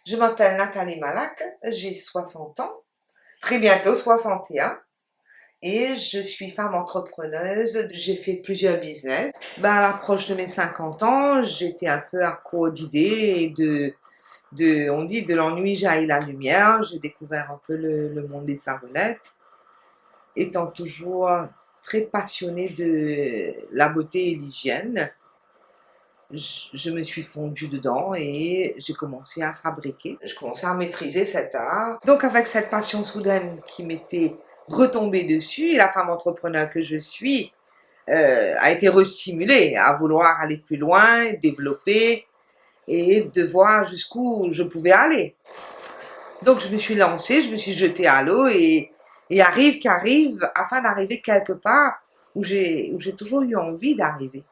Je m'appelle Nathalie Malak, j'ai 60 ans, très bientôt 61, et je suis femme entrepreneuse. J'ai fait plusieurs business. À l'approche de mes 50 ans, j'étais un peu à court d'idées et on dit de l'ennui jaillit la lumière. J'ai découvert un peu le monde des savonnettes, étant toujours très passionnée de la beauté et l'hygiène. Je me suis fondue dedans et j'ai commencé à fabriquer. Je commençais à maîtriser cet art. Donc avec cette passion soudaine qui m'était retombée dessus, la femme entrepreneur que je suis a été restimulée à vouloir aller plus loin, développer et de voir jusqu'où je pouvais aller. Donc je me suis lancée, je me suis jetée à l'eau et arrive qu'arrive afin d'arriver quelque part où j'ai toujours eu envie d'arriver.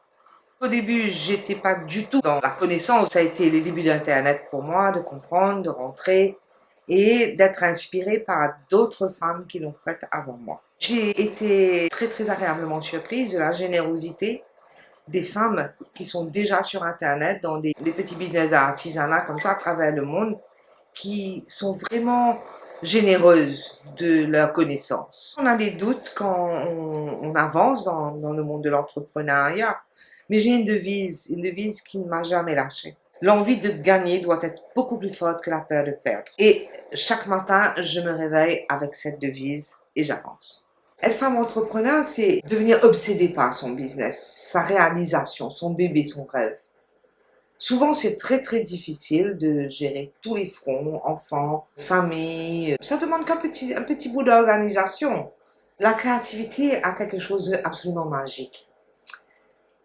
Au début, j'étais pas du tout dans la connaissance. Ça a été les débuts d'Internet pour moi, de comprendre, de rentrer et d'être inspirée par d'autres femmes qui l'ont fait avant moi. J'ai été très agréablement surprise de la générosité des femmes qui sont déjà sur Internet dans des petits business d'artisanat comme ça à travers le monde, qui sont vraiment généreuses de leur connaissance. On a des doutes quand on avance dans le monde de l'entrepreneuriat. Mais j'ai une devise qui ne m'a jamais lâchée. L'envie de gagner doit être beaucoup plus forte que la peur de perdre. Et chaque matin, je me réveille avec cette devise et j'avance. Être femme entrepreneur, c'est devenir obsédée par son business, sa réalisation, son bébé, son rêve. Souvent, c'est très difficile de gérer tous les fronts, enfants, famille. Ça demande un petit bout d'organisation. La créativité a quelque chose d'absolument magique.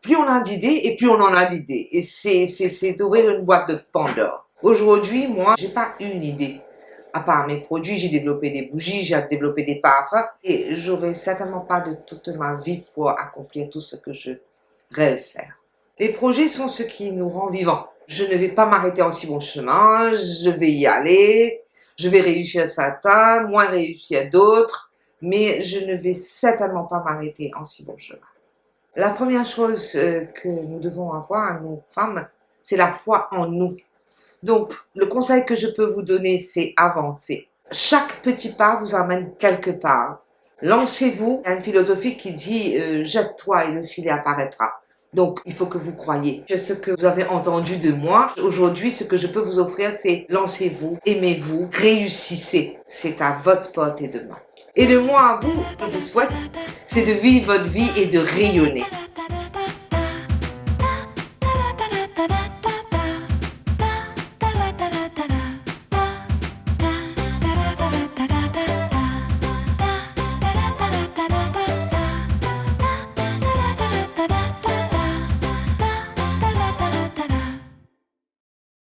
Plus on a d'idées et plus on en a d'idées. Et c'est d'ouvrir une boîte de Pandore. Aujourd'hui, moi, j'ai pas une idée. À part mes produits, j'ai développé des bougies, j'ai développé des parfums. Et j'aurai certainement pas de toute ma vie pour accomplir tout ce que je rêve faire. Les projets sont ce qui nous rend vivants. Je ne vais pas m'arrêter en si bon chemin. Je vais y aller. Je vais réussir certains, moins réussir d'autres. Mais je ne vais certainement pas m'arrêter en si bon chemin. La première chose que nous devons avoir, nous femmes, c'est la foi en nous. Donc, le conseil que je peux vous donner, c'est avancer. Chaque petit pas vous amène quelque part. Lancez-vous. Il y a une philosophie qui dit jette-toi et le filet apparaîtra. Donc, il faut que vous croyiez. Ce que vous avez entendu de moi, aujourd'hui, ce que je peux vous offrir, c'est lancez-vous, aimez-vous, réussissez. C'est à votre portée de main. Et le mot à vous, que je souhaite, c'est de vivre votre vie et de rayonner.